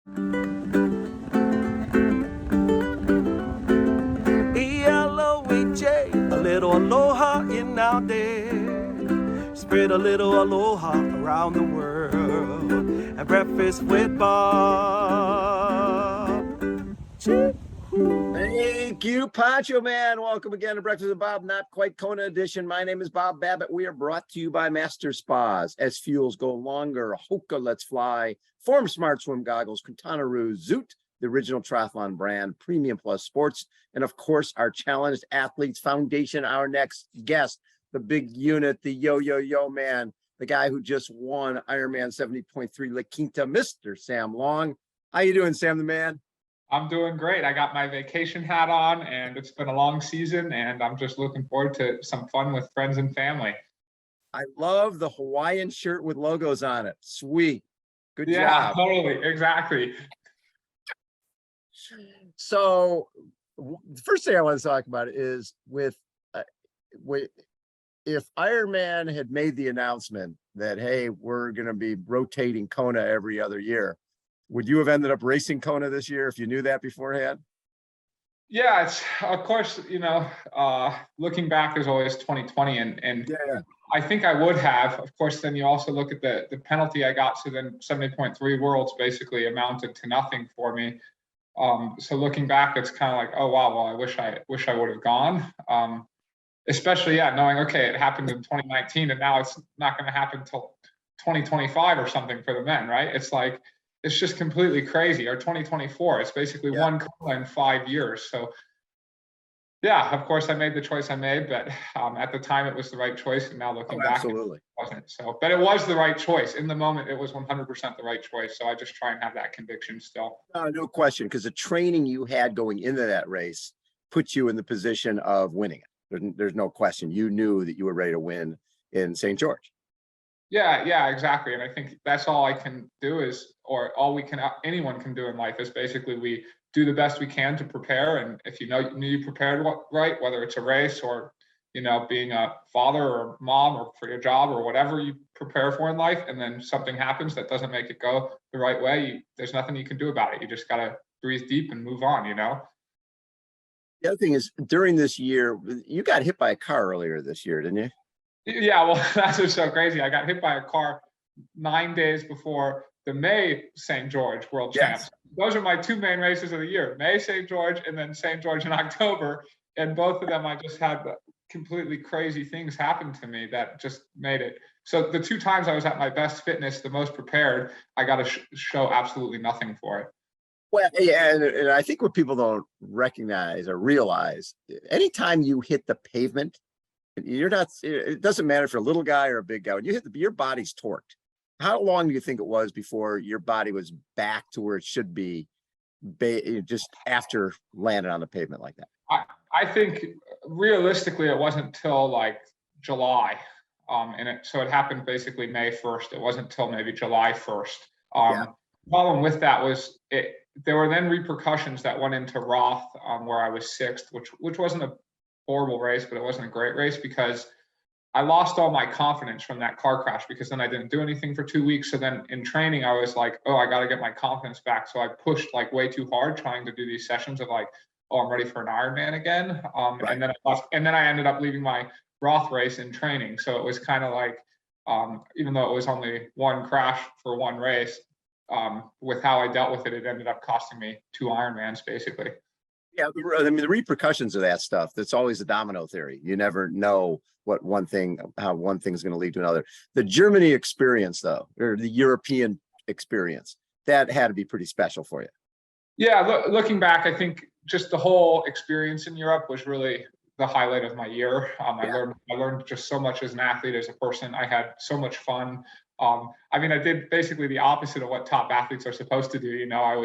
E-L-O-H-A, a little aloha in our day. Spread a little aloha around the world at breakfast with Bob. Thank you, Pancho Man. Welcome again to Breakfast with Bob, not quite Kona edition. My name is Bob Babbitt. We are brought to you by Master Spas. As fuels go longer, Hoka Let's Fly, Form Smart Swim Goggles, Quintana Roo, Zoot, the original triathlon brand, Premium Plus Sports, and of course, our Challenged Athletes Foundation. Our next guest, the big unit, the yo man, the guy who just won Ironman 70.3 La Quinta, Mr. Sam Long. How you doing, Sam the man? I'm doing great. I got my vacation hat on, and it's been a long season, and I'm just looking forward to some fun with friends and family. I love the Hawaiian shirt with logos on it. Sweet. Good job. Yeah, totally. Exactly. So the first thing I want to talk about is with if Ironman had made the announcement that, hey, we're going to be rotating Kona every other year, would you have ended up racing Kona this year if you knew that beforehand? Yeah, it's of course, looking back is always 2020, and Yeah. I think I would have. Of course, then you also look at the penalty I got, so then 70.3 Worlds basically amounted to nothing for me. So looking back, it's kind of like, oh wow, well I wish I would have gone. Especially knowing, okay, it happened in 2019 and now it's not going to happen until 2025 or something for the men, right? It's like, it's just completely crazy. Or 2024, it's basically one Kona in 5 years. So yeah, of course I made the choice I made, but at the time it was the right choice, and now looking back, absolutely. It wasn't. So, but it was the right choice. In the moment, it was 100% the right choice. So I just try and have that conviction still. No question, because the training you had going into that race put you in the position of winning it. There's no question. You knew that you were ready to win in St. George. Yeah, exactly. And I think that's all I can do anyone can do in life is basically we do the best we can to prepare. And if you prepared right, whether it's a race or, being a father or mom or for your job or whatever you prepare for in life, and then something happens that doesn't make it go the right way, there's nothing you can do about it. You just got to breathe deep and move on, The other thing is, during this year, you got hit by a car earlier this year, didn't you? Yeah, well, that's what's so crazy. I got hit by a car 9 days before the May St. George World Champs. Those are my two main races of the year, May St. George and then St. George in October. And both of them, I just had completely crazy things happen to me that just made it. So the two times I was at my best fitness, the most prepared, I got to show absolutely nothing for it. Well, yeah, and I think what people don't recognize or realize, anytime you hit the pavement, it doesn't matter if you're a little guy or a big guy, when you hit your body's torqued. How long do you think it was before your body was back to where it should be just after landing on the pavement like that? I think realistically, it wasn't until like July. So it happened basically May 1st. It wasn't until maybe July 1st. Problem with that was there were then repercussions that went into Roth, where I was sixth, which wasn't a horrible race, but it wasn't a great race because I lost all my confidence from that car crash, because then I didn't do anything for 2 weeks. So then in training, I was like, oh, I got to get my confidence back. So I pushed like way too hard trying to do these sessions of like, oh, I'm ready for an Ironman again. And then I ended up leaving my Roth race in training. So it was kind of like, even though it was only one crash for one race, with how I dealt with it, it ended up costing me 2 Ironmans basically. Yeah, I mean, the repercussions of that stuff, that's always a domino theory. You never know how one thing's going to lead to another. The Germany experience, though, or the European experience, that had to be pretty special for you. Yeah, looking back, I think just the whole experience in Europe was really the highlight of my year. I learned just so much as an athlete, as a person. I had so much fun. I did basically the opposite of what top athletes are supposed to do. I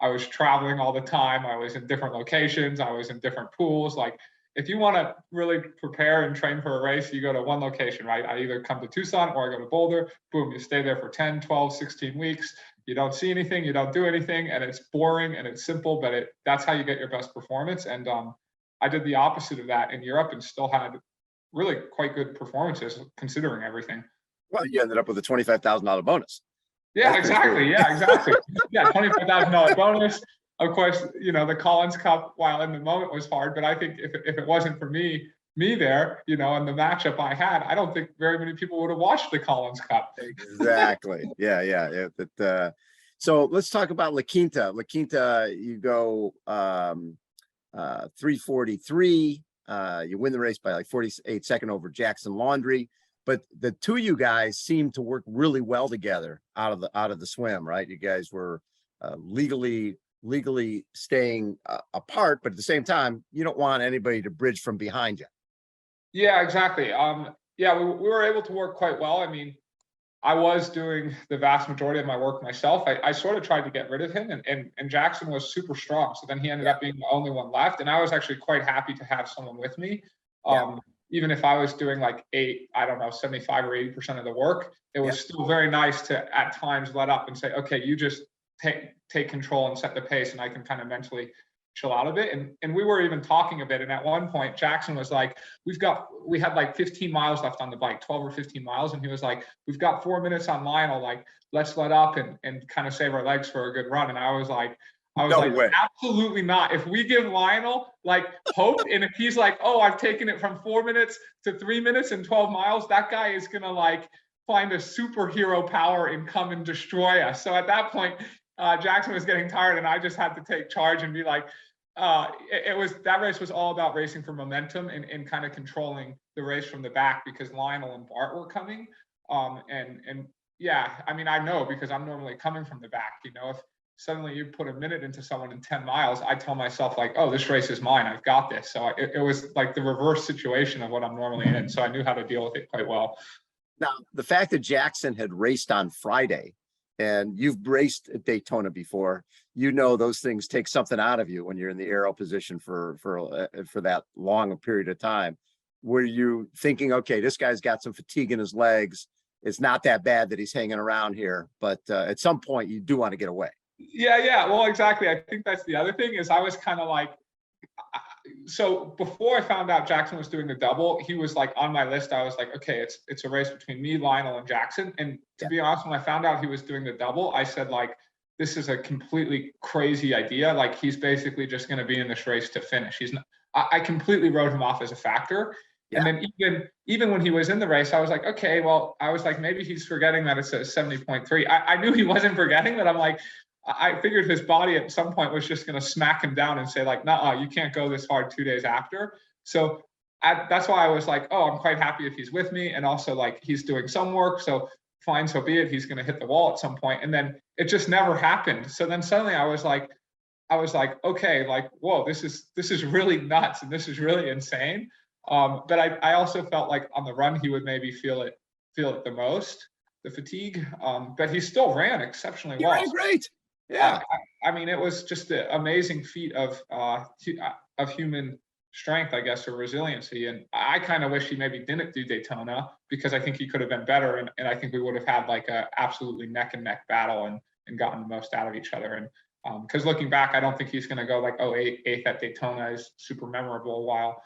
was traveling all the time. I was in different locations. I was in different pools. Like, if you want to really prepare and train for a race, you go to one location, right? I either come to Tucson or I go to Boulder. Boom, you stay there for 10, 12, 16 weeks. You don't see anything, you don't do anything, and it's boring and it's simple, but that's how you get your best performance. And I did the opposite of that in Europe and still had really quite good performances considering everything. Well, you ended up with a $25,000 bonus. Yeah, That's for exactly. sure. Yeah, exactly. Yeah, $25,000 bonus. Of course, you know, the Collins Cup, while in the moment was hard, but I think if it wasn't for me there, you know, and the matchup I had, I don't think very many people would have watched the Collins Cup. Exactly. Yeah. So let's talk about La Quinta. La Quinta, you go 3:43. You win the race by like 48 seconds over Jackson Laundry. But the two of you guys seem to work really well together out of the swim, right? You guys were legally staying apart, but at the same time, you don't want anybody to bridge from behind you. Yeah, exactly. Yeah, we were able to work quite well. I mean, I was doing the vast majority of my work myself. I sort of tried to get rid of him, and Jackson was super strong. So then he ended up being the only one left. And I was actually quite happy to have someone with me. Even if I was doing like 75 or 80% of the work, it was still very nice to at times let up and say, okay, you just take control and set the pace, and I can kind of mentally chill out a bit. And we were even talking a bit. And at one point, Jackson was like, we had like 15 miles left on the bike, 12 or 15 miles. And he was like, we've got 4 minutes on Lionel, like, let's let up and kind of save our legs for a good run. And I was like, absolutely not. If we give Lionel like hope, and if he's like, oh, I've taken it from 4 minutes to 3 minutes and 12 miles, that guy is going to like find a superhero power and come and destroy us. So at that point, Jackson was getting tired, and I just had to take charge and be like, that race was all about racing for momentum and kind of controlling the race from the back, because Lionel and Bart were coming. And yeah, I mean, I know, because I'm normally coming from the back. You know, if suddenly you put a minute into someone in 10 miles, I tell myself like, oh, this race is mine, I've got this. So it was like the reverse situation of what I'm normally in. So I knew how to deal with it quite well. Now, the fact that Jackson had raced on Friday, and you've raced at Daytona before, you know those things take something out of you when you're in the aero position for that long a period of time. Were you thinking, okay, this guy's got some fatigue in his legs, it's not that bad that he's hanging around here, but at some point you do want to get away? Yeah. Well, exactly. I think that's the other thing, is I was kind of like, so before I found out Jackson was doing the double, he was like on my list. I was like, okay, it's a race between me, Lionel, and Jackson. And to be honest, when I found out he was doing the double, I said, like, this is a completely crazy idea. Like, he's basically just going to be in this race to finish. He's not, I completely wrote him off as a factor. Yeah. And then even when he was in the race, I was like, okay, well, I was like, maybe he's forgetting that it's a 70.3. I knew he wasn't forgetting, but I'm like, I figured his body at some point was just going to smack him down and say like, nah, you can't go this hard 2 days after. So that's why I was like, oh, I'm quite happy if he's with me. And also like, he's doing some work, so fine, so be it. He's going to hit the wall at some point. And then it just never happened. So then suddenly I was like, okay, like, whoa, this is really nuts. And this is really insane. But I also felt like on the run, he would maybe feel it the most, the fatigue. But he still ran exceptionally well. Ran great. Yeah. I mean, it was just an amazing feat of human strength, I guess, or resiliency. And I kind of wish he maybe didn't do Daytona, because I think he could have been better. And I think we would have had like a absolutely neck and neck battle and gotten the most out of each other. And because looking back, I don't think he's going to go like, oh, eighth at Daytona is super memorable. While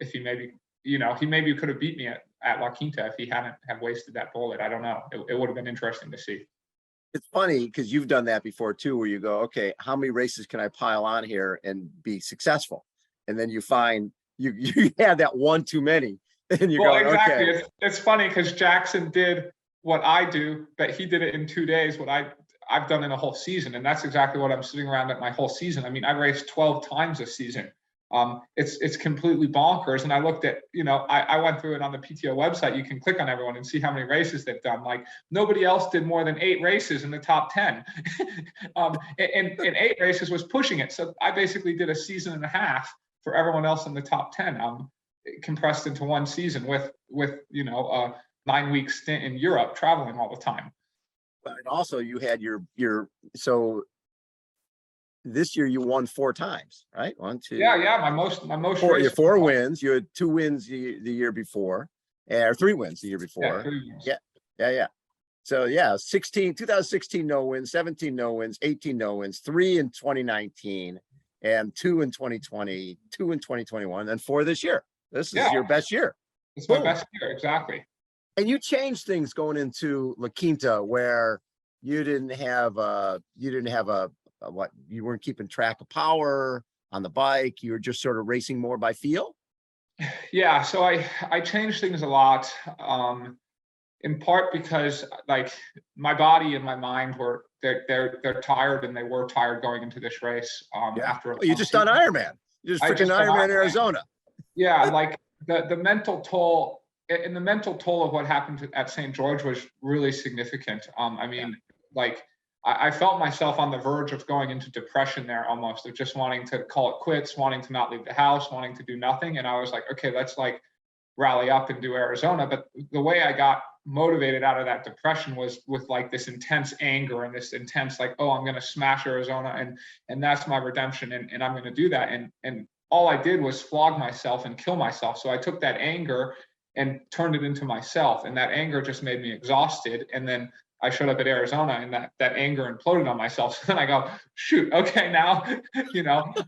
if he maybe, he maybe could have beat me at La Quinta if he hadn't have wasted that bullet. I don't know. It would have been interesting to see. It's funny because you've done that before too, where you go, okay, how many races can I pile on here and be successful? And then you find you had that one too many, and you go, exactly. Okay. It's funny because Jackson did what I do, but he did it in 2 days. What I've done in a whole season, and that's exactly what I'm sitting around at my whole season. I mean, I raced 12 times this season. It's completely bonkers. And I looked at, I went through it on the PTO website. You can click on everyone and see how many races they've done. Like, nobody else did more than 8 races in the top 10. And 8 races was pushing it. So I basically did a season and a half for everyone else in the top 10, compressed into one season with a 9-week stint in Europe, traveling all the time. But also you had so this year you won 4 times, right? 1, 2. Yeah. My most 4 wins. You had 2 wins the year before, or 3 wins the year before. Yeah, 3 wins. Yeah. So 2016 no wins, 17 no wins, 18 no wins, 3 in 2019, and 2 in 2020, 2 in 2021, and 4 this year. This is your best year. It's my best year, exactly. And you changed things going into La Quinta, where you didn't have what, you weren't keeping track of power on the bike. You were just sort of racing more by feel. Yeah, so I changed things a lot, in part because like my body and my mind were they're tired, and they were tired going into this race. After Oh, you just done Ironman. You just freaking Ironman Arizona. Yeah, like the mental toll, and the mental toll of what happened at St. George was really significant. I mean, like I felt myself on the verge of going into depression there, almost, of just wanting to call it quits, wanting to not leave the house, wanting to do nothing. And I was like, okay, let's like rally up and do Arizona. But the way I got motivated out of that depression was with like this intense anger and this intense like, oh, I'm going to smash Arizona, and that's my redemption, and I'm going to do that. And all I did was flog myself and kill myself. So I took that anger and turned it into myself, and that anger just made me exhausted. And then I showed up at Arizona, and that anger imploded on myself. So then I go, shoot, okay, now,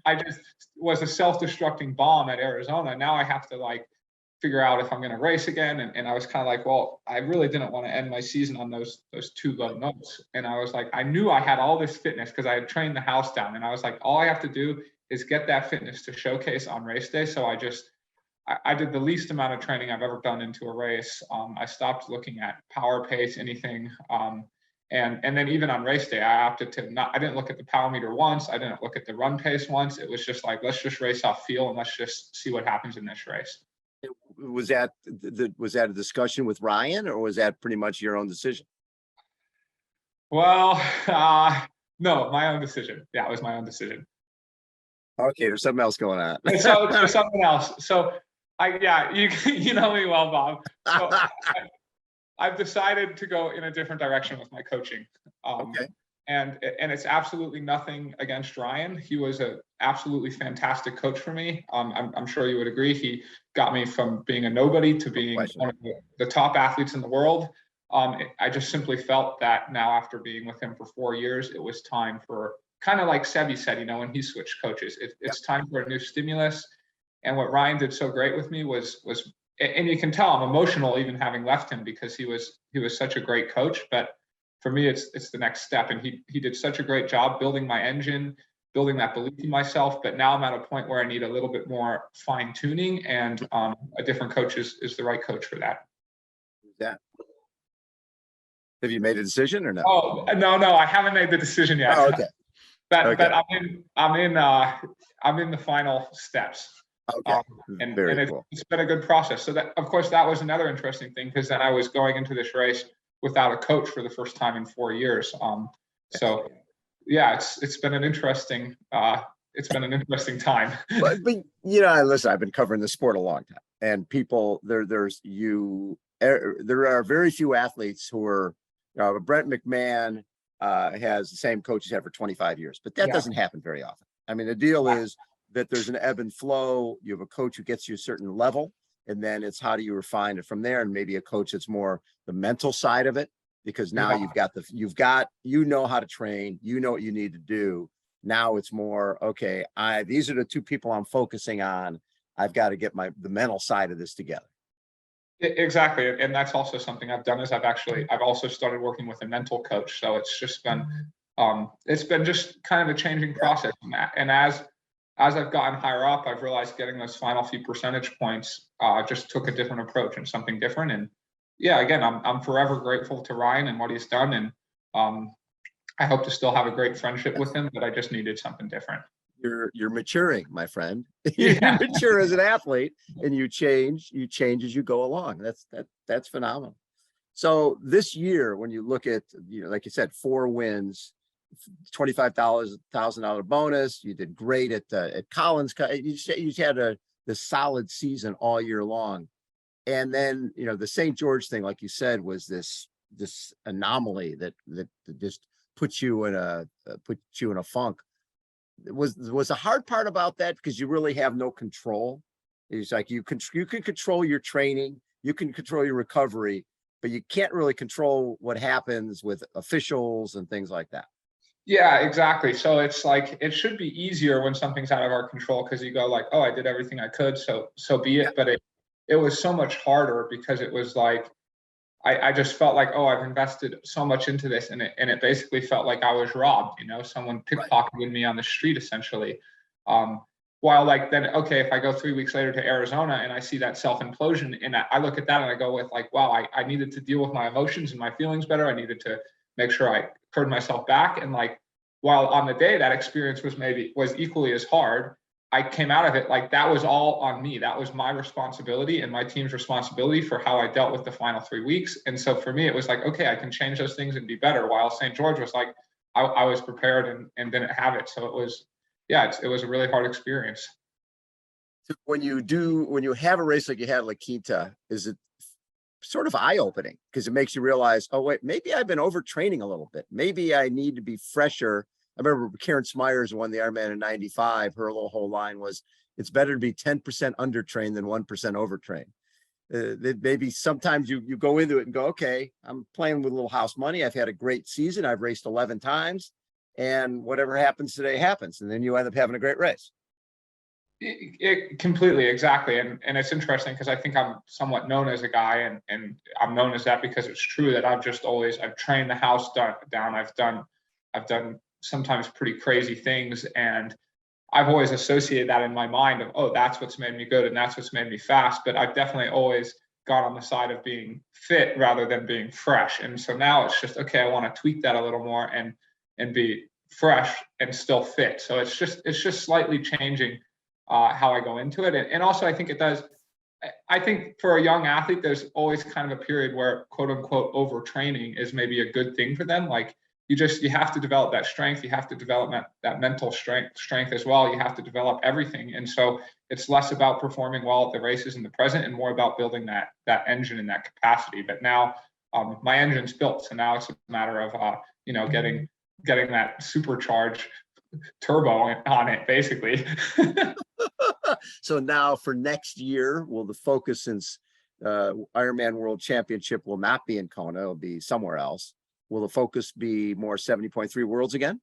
I just was a self-destructing bomb at Arizona. Now I have to like figure out if I'm going to race again. And I was kind of like, well, I really didn't want to end my season on those two low notes. And I was like, I knew I had all this fitness because I had trained the house down. And I was like, all I have to do is get that fitness to showcase on race day. So I did the least amount of training I've ever done into a race. I stopped looking at power, pace, anything. And then even on race day, I opted to not, I didn't look at the power meter once. I didn't look at the run pace once. It was just like, let's just race off feel, and let's just see what happens in this race. Was that a discussion with Ryan, or was that pretty much your own decision? Well, no, my own decision. Yeah, it was my own decision. Okay, there's something else going on. So there's something else. So you know me well, Bob. So I've decided to go in a different direction with my coaching. Okay. And it's absolutely nothing against Ryan. He was an absolutely fantastic coach for me. I'm sure you would agree. He got me from being a nobody to being one of the top athletes in the world. I just simply felt that now, after being with him for 4 years, it was time for, kind of like Sebi said, when he switched coaches, it's time for a new stimulus. And what Ryan did so great with me was, and you can tell I'm emotional even having left him, because he was such a great coach. But for me, it's the next step. And he did such a great job building my engine, building that belief in myself. But now I'm at a point where I need a little bit more fine tuning, and a different coach is the right coach for that. Yeah. Have you made a decision or no? Oh, no, I haven't made the decision yet. Oh, okay. But I'm in the final steps. Okay. And Cool. It's been a good process. So that, of course, that was another interesting thing, because then I was going into this race without a coach for the first time in 4 years. So yeah, it's been an interesting time. but listen, I've been covering the sport a long time, and people there are very few athletes who are, Brent McMahon has the same coach he's had for 25 years, but that doesn't happen very often. I mean, the deal is that there's an ebb and flow. You have a coach who gets you a certain level, and then it's how do you refine it from there, and maybe a coach that's more the mental side of it, because now you've got how to train, what you need to do. Now it's more, okay, these are the two people I'm focusing on. I've got to get the mental side of this together. Exactly. And that's also something I've done, is I've also started working with a mental coach. So it's just been just kind of a changing process. And as I've gotten higher up, I've realized getting those final few percentage points just took a different approach and something different. And yeah, again, I'm forever grateful to Ryan and what he's done. And I hope to still have a great friendship with him, but I just needed something different. You're maturing, my friend. You mature as an athlete, and you change as you go along. That's phenomenal. So this year, when you look at, like you said, 4 wins, $25,000 bonus, you did great at Collins. You had this solid season all year long. And then, the St. George thing, like you said, was this anomaly that just put you in a funk. Was the hard part about that, because you really have no control? It's like you can control your training, you can control your recovery, but you can't really control what happens with officials and things like that. Yeah, exactly. So it's like, it should be easier when something's out of our control, because you go like, oh, I did everything I could, so be it. But it was so much harder, because it was like, I just felt like, oh, I've invested so much into this, and it basically felt like I was robbed, someone pickpocketed me on the street essentially. While like then, okay, if I go 3 weeks later to Arizona and I see that self-implosion, and I look at that and I go with like, wow, I needed to deal with my emotions and my feelings better. I needed to make sure I curved myself back. And like, while on the day that experience was equally as hard, I came out of it like that was all on me. That was my responsibility and my team's responsibility for how I dealt with the final 3 weeks. And so for me, it was like, okay, I can change those things and be better. While St. George was like, I was prepared and didn't have it. So it was, it was a really hard experience. When you have a race like you had like Quinta, is it sort of eye-opening? Because it makes you realize, oh wait, maybe I've been overtraining a little bit. Maybe I need to be fresher. I remember Karen Smyers won the Ironman in '95. Her whole line was, it's better to be 10% undertrained than 1% overtrained. Maybe sometimes you go into it and go, okay, I'm playing with a little house money. I've had a great season. I've raced 11 times, and whatever happens today happens. And then you end up having a great race. It completely, exactly. And it's interesting because I think I'm somewhat known as a guy, and I'm known as that because it's true that I've trained the house down. I've done sometimes pretty crazy things, and I've always associated that in my mind of, oh, that's what's made me good and that's what's made me fast. But I've definitely always gone on the side of being fit rather than being fresh. And so now it's just, okay, I want to tweak that a little more and be fresh and still fit. So it's just slightly changing how I go into it. And also I think I think for a young athlete, there's always kind of a period where quote unquote overtraining is maybe a good thing for them. Like you have to develop that strength. You have to develop that mental strength as well. You have to develop everything. And so it's less about performing well at the races in the present and more about building that engine and that capacity. But now my engine's built. So now it's a matter of, getting that supercharged turbo on it, basically. So now for next year, will the focus, since Ironman World Championship will not be in Kona, it'll be somewhere else, will the focus be more 70.3 Worlds again?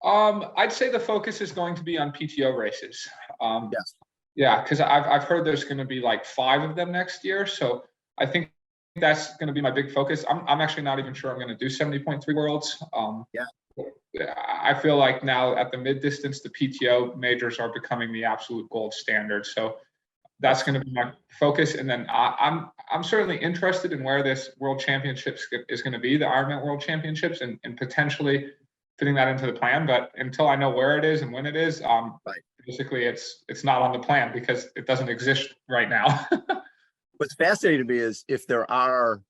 I'd say the focus is going to be on PTO races. Yes. Yeah, because I've heard there's going to be like 5 of them next year. So I think that's going to be my big focus. I'm actually not even sure I'm going to do 70.3 Worlds. I feel like now at the mid distance, the PTO majors are becoming the absolute gold standard. So that's going to be my focus. And then I'm certainly interested in where this World Championships is going to be, the Ironman World Championships, and potentially fitting that into the plan. But until I know where it is and when it is, basically it's not on the plan because it doesn't exist right now. What's fascinating to me is if there are,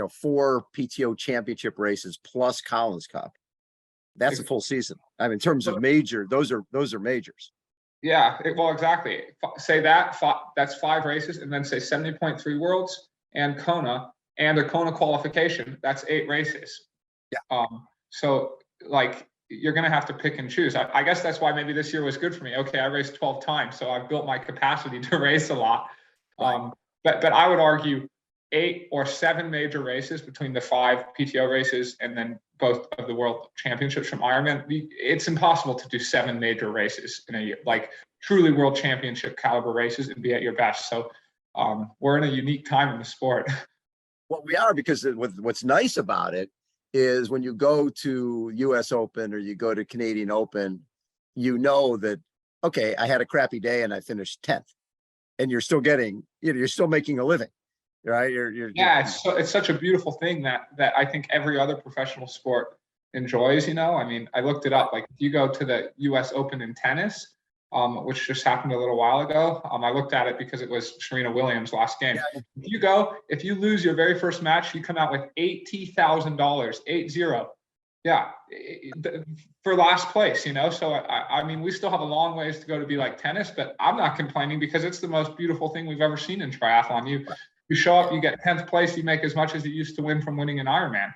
4 PTO championship races plus Collins Cup, that's a full season. I mean, in terms of major, those are majors. Yeah, well, exactly. Say that's 5 races, and then say 70.3 Worlds and Kona and a Kona qualification. That's 8 races. Yeah. So like you're going to have to pick and choose. I guess that's why maybe this year was good for me. Okay, I raced 12 times, so I've built my capacity to race a lot. But I would argue 8 or 7 major races between the 5 PTO races and then both of the World Championships from Ironman. It's impossible to do 7 major races in a year, like truly World Championship caliber races, and be at your best. So we're in a unique time in the sport. Well, we are, because what's nice about it is when you go to US Open or you go to Canadian Open, you know that, okay, I had a crappy day and I finished 10th, and you're still getting, you're still making a living. Right. It's such a beautiful thing that I think every other professional sport enjoys. I mean, I looked it up. Like if you go to the US Open in tennis, which just happened a little while ago, I looked at it because it was Serena Williams' last game. Yeah. If you lose your very first match, you come out with $80,000, 80. Yeah, for last place. So I mean, we still have a long ways to go to be like tennis, but I'm not complaining because it's the most beautiful thing we've ever seen in triathlon. You show up, you get 10th place, you make as much as you used to win from winning an Ironman.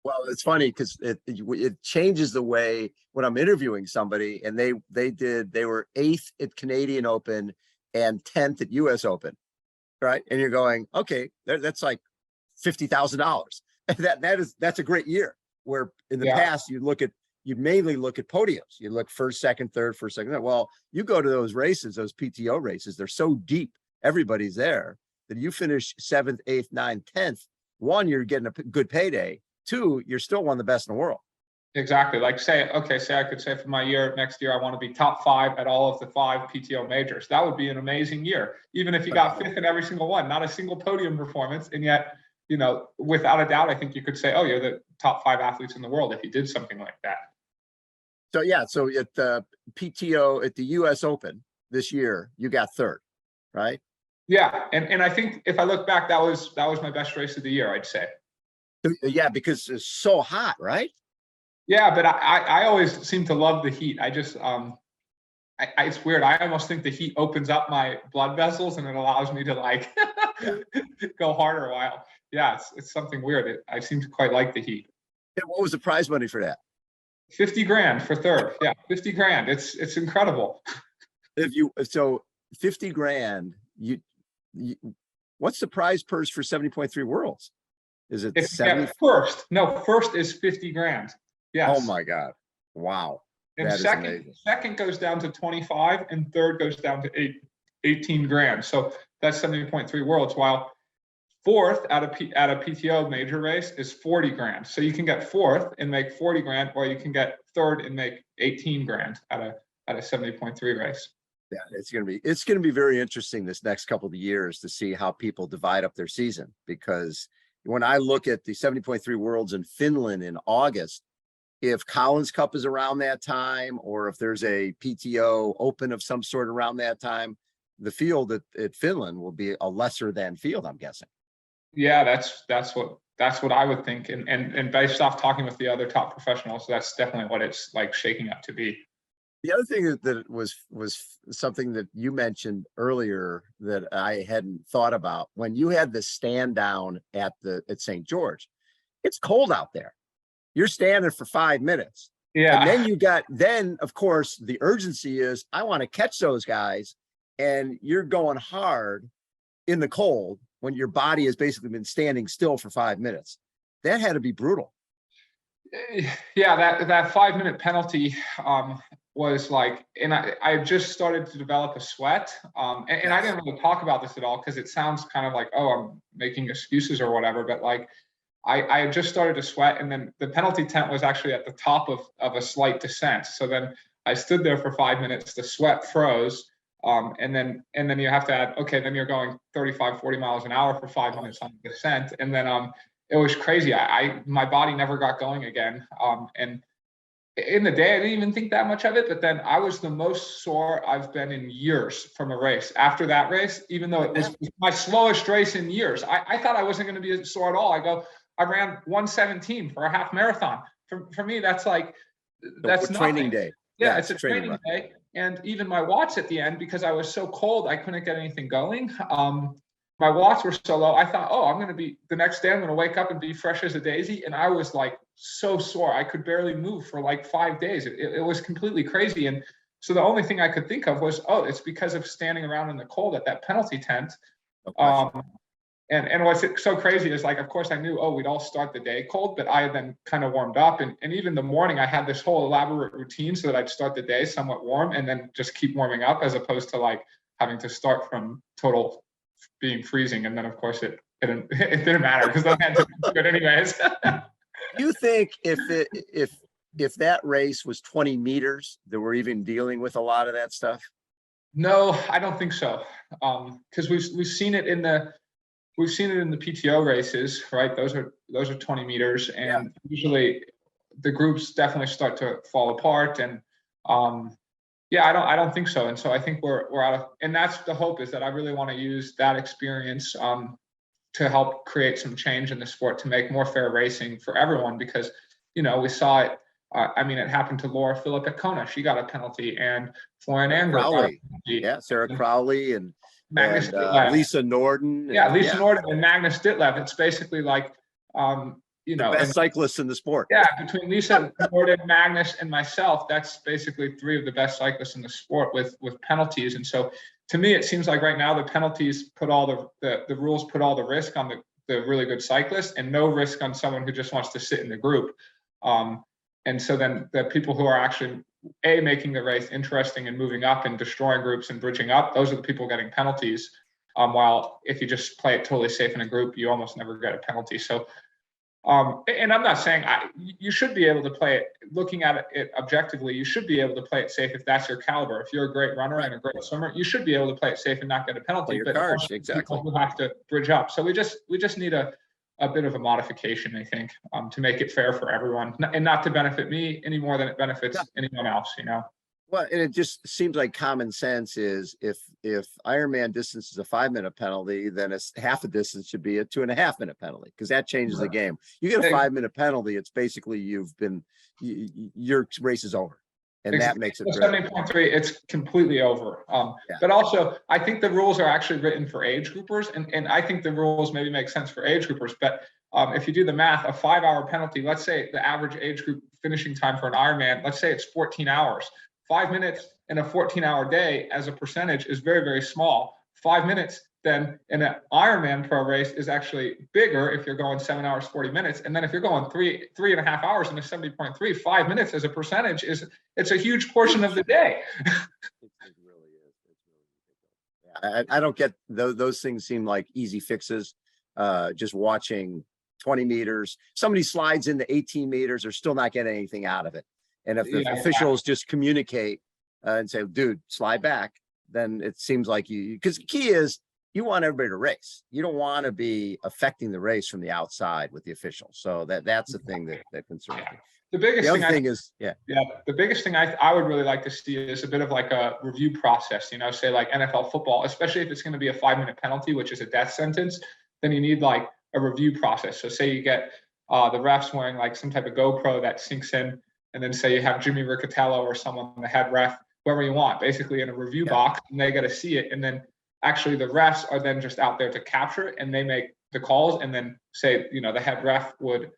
Well, it's funny because it changes the way when I'm interviewing somebody, and they were 8th at Canadian Open and 10th at US Open, right? And you're going, okay, that's like $50,000. That's a great year. Where in the past you mainly look at podiums. You look first, second, third, first, second. Well, you go to those races, those PTO races, they're so deep. Everybody's there. that you finish 7th, 8th, 9th, 10th, one, you're getting a good payday. Two, you're still one of the best in the world. Exactly. Like say I could say for my next year, I want to be top 5 at all of the 5 PTO majors. That would be an amazing year. Even if you got 5th in every single one, not a single podium performance. And yet, you know, without a doubt, I think you could say, oh, you're the top 5 athletes in the world if you did something like that. So yeah, so at the PTO at the US Open this year, you got 3rd, right? Yeah. And I think if I look back, that was my best race of the year, I'd say. Yeah, because it's so hot, right? Yeah, but I always seem to love the heat. I just it's weird. I almost think the heat opens up my blood vessels and it allows me to like go harder a while. Yeah, it's something weird. I seem to quite like the heat. And what was the prize money for that? 50 grand for 3rd. Yeah, 50 grand. It's incredible. So 50 grand, you what's the prize purse for 70.3 Worlds? Is it 70? First? No, first is 50 grand. Yes. Oh my God. Wow. And second goes down to 25 and 3rd goes down to 18 grand. So that's 70.3 Worlds, while 4th at a PTO major race is 40 grand. So you can get 4th and make 40 grand, or you can get 3rd and make 18 grand at a 70.3 race. Yeah, it's gonna be very interesting this next couple of years to see how people divide up their season, because when I look at the 70.3 Worlds in Finland in August, if Collins Cup is around that time, or if there's a PTO Open of some sort around that time, the field at Finland will be a lesser than field, I'm guessing. Yeah, that's what I would think. And based off talking with the other top professionals, that's definitely what it's like shaking up to be. The other thing that was something that you mentioned earlier that I hadn't thought about, when you had the stand down at St. George, it's cold out there. You're standing for 5 minutes. Yeah. And then of course the urgency is, I want to catch those guys, and you're going hard in the cold when your body has basically been standing still for 5 minutes. That had to be brutal. Yeah, that 5-minute penalty was like, and I just started to develop a sweat. And I didn't really talk about this at all because it sounds kind of like, oh, I'm making excuses or whatever. But like, I had just started to sweat, and then the penalty tent was actually at the top of a slight descent. So then I stood there for 5 minutes, the sweat froze. And then you have to add, okay, then you're going 35, 40 miles an hour for 5 minutes on the descent. And then it was crazy. My body never got going again. And in the day, I didn't even think that much of it, but then I was the most sore I've been in years from a race. After that race, even though it was my slowest race in years, I thought I wasn't going to be sore at all. I ran 1:17 for a half marathon. For me, that's like, that's training day. Yeah, it's a training day. And even my watts at the end, because I was so cold, I couldn't get anything going. My watts were so low. I thought, oh, the next day I'm going to wake up and be fresh as a daisy. And I was like so sore. I could barely move for like 5 days. It was completely crazy. And so the only thing I could think of was, oh, it's because of standing around in the cold at that penalty tent. And what's so crazy is, like, of course I knew, oh, we'd all start the day cold, but I had then kind of warmed up. And even the morning I had this whole elaborate routine so that I'd start the day somewhat warm and then just keep warming up, as opposed to like having to start from total being freezing. And then of course it didn't matter because I had to do it anyways. Do you think if that race was 20 meters, that we're even dealing with a lot of that stuff? No, I don't think so. Because we've seen it in the PTO races, right? Those are 20 meters, and usually the groups definitely start to fall apart. And I don't think so. And so I think we're out of, and that's the hope, is that I really want to use that experience to help create some change in the sport, to make more fair racing for everyone. Because, you know, we saw it. It happened to Laura Phillip at Kona. She got a penalty, and Florian Angler. Sarah Crowley and Magnus Lisa Norden. Norden and Magnus Ditlev. It's basically like, the best cyclists in the sport. Yeah, between Lisa Norden, Magnus, and myself, that's basically 3 of the best cyclists in the sport with penalties. And so, to me, it seems like right now the penalties put all the rules put all the risk on the really good cyclist, and no risk on someone who just wants to sit in the group. And so then the people who are actually making the race interesting and moving up and destroying groups and bridging up, those are the people getting penalties. While if you just play it totally safe in a group, you almost never get a penalty. So, and I'm not saying you should be able to play it, looking at it objectively, you should be able to play it safe if that's your caliber. If you're a great runner and a great swimmer, you should be able to play it safe and not get a penalty. Your but cards, exactly. People who have to bridge up. So we just need a bit of a modification, I think, to make it fair for everyone, and not to benefit me any more than it benefits anyone else, you know? Well, and it just seems like common sense is if Ironman distance is a 5-minute penalty, then it's half a distance should be a 2.5-minute penalty, because that changes the game. You get a 5-minute penalty, it's basically your race is over. And that makes it 70.3, it's completely over. But also, I think the rules are actually written for age groupers, and I think the rules maybe make sense for age groupers. But if you do the math, a 5-hour penalty, let's say the average age group finishing time for an Ironman, let's say it's 14 hours. 5 minutes in a 14-hour day as a percentage is very, very small. 5 minutes then in an Ironman pro race is actually bigger if you're going 7 hours, 40 minutes. And then if you're going three and a half hours in a 70.3, 5 minutes as a percentage it's a huge portion of the day. It really is. I don't get those things seem like easy fixes. Just watching 20 meters, somebody slides into 18 meters, they're still not getting anything out of it. And if the officials just communicate and say, dude, slide back, then it seems like because the key is you want everybody to race. You don't want to be affecting the race from the outside with the officials. So that's the thing that concerns me. The biggest thing is the biggest thing I would really like to see is a bit of like a review process, you know, say like NFL football, especially if it's going to be a 5-minute penalty, which is a death sentence, then you need like a review process. So say you get the refs wearing like some type of GoPro that sinks in, and then say you have Jimmy Riccatello or someone, the head ref, whoever you want, basically in a review box, and they got to see it. And then actually the refs are then just out there to capture it, and they make the calls, and then say, you know, the head ref would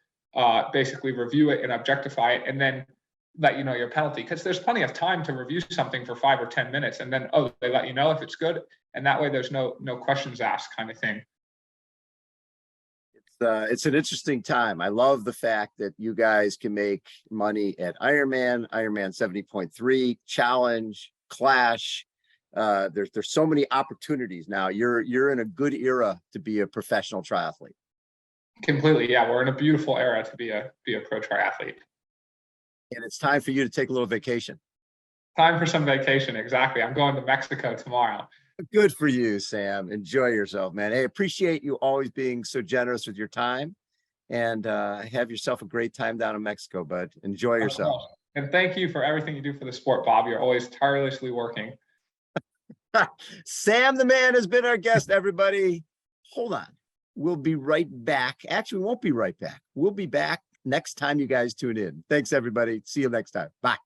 basically review it and objectify it, and then let you know your penalty. Because there's plenty of time to review something for 5 or 10 minutes, and then, they let you know if it's good. And that way there's no questions asked kind of thing. It's an interesting time. I love the fact that you guys can make money at Ironman 70.3, Challenge, Clash. There's so many opportunities now. You're in a good era to be a professional triathlete. Completely, yeah. We're in a beautiful era to be a pro triathlete. And it's time for you to take a little vacation. Time for some vacation, exactly. I'm going to Mexico tomorrow. Good for you, Sam. Enjoy yourself, man. Hey, appreciate you always being so generous with your time, and have yourself a great time down in Mexico, bud. Enjoy yourself. And thank you for everything you do for the sport, Bob. You're always tirelessly working. Sam the man has been our guest, everybody. Hold on. We'll be right back. Actually, we won't be right back. We'll be back next time you guys tune in. Thanks, everybody. See you next time. Bye.